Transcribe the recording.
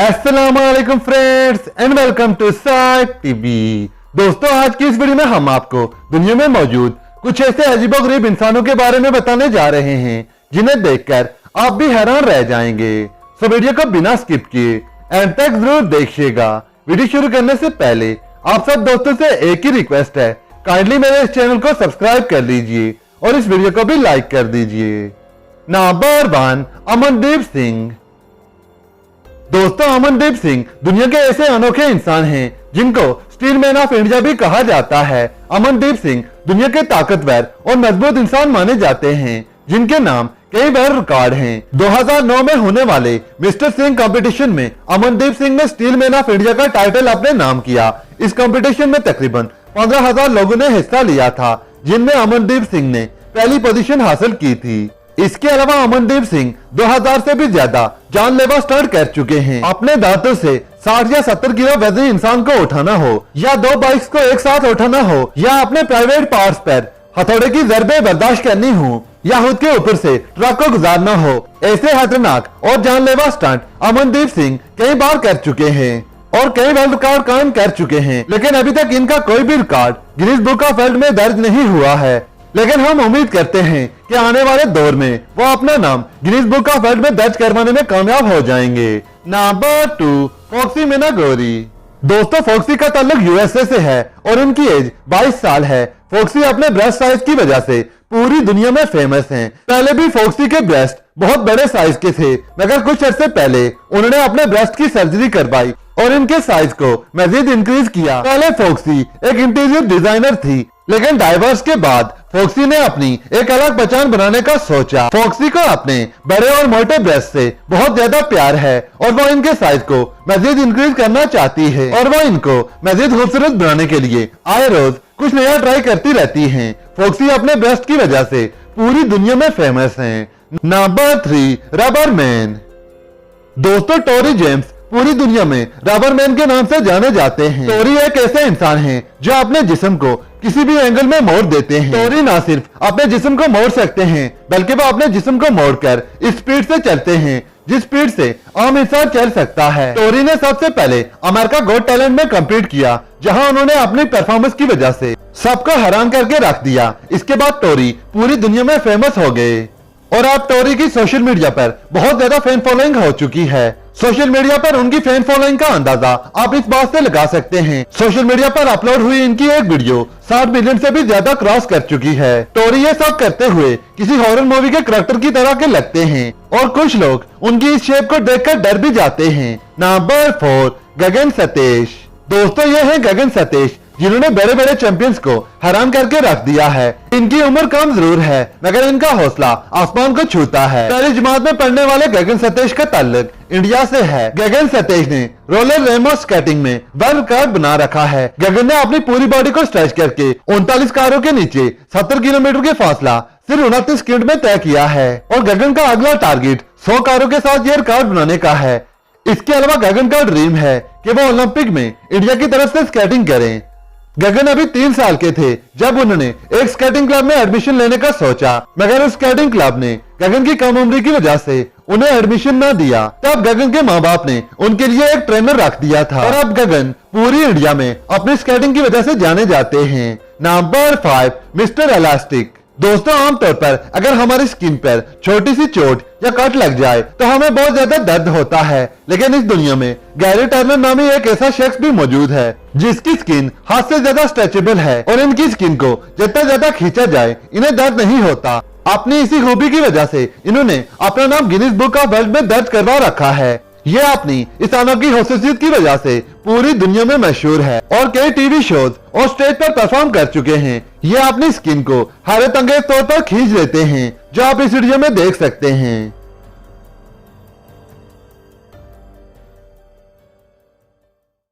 अस्सलामुअलैकुम friends and welcome to psych TV. दोस्तों, आज की इस वीडियो में हम आपको दुनिया में मौजूद कुछ ऐसे अजीबोगरीब इंसानों के बारे में बताने जा रहे हैं जिन्हें देखकर आप भी हैरान रह जाएंगे। सो वीडियो को बिना स्किप किए एंड तक जरूर देखिएगा। वीडियो शुरू करने से पहले आप सब दोस्तों से एक ही रिक्वेस्ट है, काइंडली मेरे इस चैनल को सब्सक्राइब कर लीजिए और इस वीडियो को भी लाइक कर दीजिए। नंबर 1, अमनदीप सिंह। दोस्तों, अमनदीप सिंह दुनिया के ऐसे अनोखे इंसान हैं जिनको स्टील मैन ऑफ इंडिया भी कहा जाता है। अमनदीप सिंह दुनिया के ताकतवर और मजबूत इंसान माने जाते हैं जिनके नाम कई वर्ल्ड रिकॉर्ड हैं। 2009 में होने वाले मिस्टर सिंह कंपटीशन में अमनदीप सिंह ने स्टील मैन ऑफ इंडिया का टाइटल अपने नाम किया। इस कंपटीशन में तकरीबन 15,000 लोगों ने हिस्सा लिया था, जिनमें अमनदीप सिंह ने पहली पोजीशन हासिल की थी। इसके अलावा अमनदीप सिंह 2000 से भी ज्यादा जानलेवा स्टंट कर चुके हैं। अपने दांतों से 60 या 70 किलो वजनी इंसान को उठाना हो, या 2 बाइक्स को एक साथ उठाना हो, या अपने प्राइवेट पार्ट्स पर हथौड़े की ज़रबे बर्दाश्त करनी हो, या खुद के ऊपर से ट्रक को गुजारना हो, ऐसे खतरनाक और जानलेवा स्टंट अमनदीप सिंह कई बार कर चुके हैं और कई वर्ल्ड रिकॉर्ड कायम कर चुके हैं। लेकिन अभी तक इनका कोई भी record Guinness book of world में दर्ज नहीं हुआ है। लेकिन हम उम्मीद करते हैं कि आने वाले दौर में वो अपना नाम गिनीज बुक ऑफ वर्ल्ड में दर्ज करवाने में कामयाब हो जाएंगे। नंबर 2, फॉक्सी मिनागोरी। दोस्तों, फॉक्सी का ताल्लुक यूएसए से है और उनकी एज 22 साल है। फॉक्सी अपने ब्रेस्ट साइज की वजह से पूरी दुनिया में फेमस हैं। पहले भी फॉक्सी के ब्रेस्ट बहुत बड़े साइज के थे, मगर कुछ अरसे पहले उन्होंने अपने ब्रेस्ट की सर्जरी करवाई और इनके साइज को मजीद इंक्रीज किया। पहले फॉक्सी एक इंटीरियर डिजाइनर थी, लेकिन डाइवोर्स के बाद फॉक्सी ने अपनी एक अलग पहचान बनाने का सोचा। फॉक्सी को अपने बड़े और मोटे ब्रेस्ट से बहुत ज्यादा प्यार है और वो इनके साइज को मजीद इंक्रीज करना चाहती है और वो इनको मजीद खूबसूरत बनाने के लिए आए रोज कुछ नया ट्राई करती रहती हैं। फॉक्सी अपने ब्रेस्ट की वजह से पूरी दुनिया में फेमस हैं। Number 3, rubber man. दोस्तों, टोरी जेम्स पूरी दुनिया में रबर मैन के नाम से जाने जाते हैं। टोरी एक ऐसे इंसान हैं जो अपने जिस्म को किसी भी एंगल में मोड़ देते हैं। टोरी ना सिर्फ अपने जिस्म को मोड़ सकते हैं, बल्कि वो अपने जिस्म को मोड़कर इस स्पीड से चलते हैं जिस स्पीड से आम इंसान चल सकता है। टोरी ने सबसे पहले अमेरिका गॉट टैलेंट में कम्पीट किया, जहां उन्होंने अपनी परफॉर्मेंस की वजह से सबको हैरान करके रख दिया। इसके बाद टोरी पूरी दुनिया में फेमस हो गए और अब टोरी की सोशल मीडिया पर बहुत ज्यादा फैन फॉलोइंग हो चुकी है। सोशल मीडिया पर उनकी फैन फॉलोइंग का अंदाजा आप इस बात से लगा सकते हैं। सोशल मीडिया पर अपलोड हुई इनकी एक वीडियो 60 मिलियन से भी ज्यादा क्रॉस कर चुकी है। टोरी ये सब करते हुए किसी हॉरर मूवी के करैक्टर की तरह के लगते हैं और कुछ लोग उनकी इस शेप को देखकर डर भी जाते हैं। नंबर 4, गगन सतीश। दोस्तों, ये है गगन सतीश जिन्होंने बड़े बड़े चैंपियंस को हैरान करके रख दिया है। इनकी उम्र कम जरूर है, मगर इनका हौसला आसमान को छूता है। पहली जमात में पढ़ने वाले गगन सतीश का ताल्लुक इंडिया से है। गगन सतीश ने रोलर रेमो स्केटिंग में वर्ल्ड रिकॉर्ड बना रखा है। गगन ने अपनी पूरी बॉडी को स्ट्रेच करके 39 कारों के नीचे 70 किलोमीटर के फासला सिर्फ 29 सेकंड में तय किया है और गगन का अगला टारगेट 100 कारों के साथ ये रिकॉर्ड बनाने का है। इसके अलावा गगन का ड्रीम है कि वो ओलंपिक में इंडिया की तरफ से स्केटिंग करें। गगन अभी 3 साल के थे जब उन्होंने एक स्केटिंग क्लब में एडमिशन लेने का सोचा, मगर उस स्केटिंग क्लब ने गगन की कम उम्र की वजह से उन्हें एडमिशन न दिया। तब गगन के माँ बाप ने उनके लिए एक ट्रेनर रख दिया था और अब गगन पूरी इंडिया में अपनी स्केटिंग की वजह से जाने जाते हैं। Number 5, mister elastic. दोस्तों, आमतौर पर अगर हमारी स्किन पर छोटी सी चोट या कट लग जाए तो हमें बहुत ज्यादा दर्द होता है, लेकिन इस दुनिया में गैरी टर्नर नामी एक ऐसा शख्स भी मौजूद है जिसकी स्किन हाथ से ज्यादा स्ट्रेचेबल है और इनकी स्किन को जितना ज्यादा खींचा जाए इन्हें दर्द नहीं होता। अपनी इसी खूबी की वजह से इन्होंने अपना नाम गिनीज बुक ऑफ वर्ल्ड में दर्ज करवा रखा है। ये अपनी इस अनोखी खासियत की वजह से पूरी दुनिया में मशहूर है और कई टीवी शोज और स्टेज पर परफॉर्म कर चुके हैं। ये अपनी स्किन को हैरत अंगेज तौर पर खींच लेते हैं, जो आप इस वीडियो में देख सकते हैं।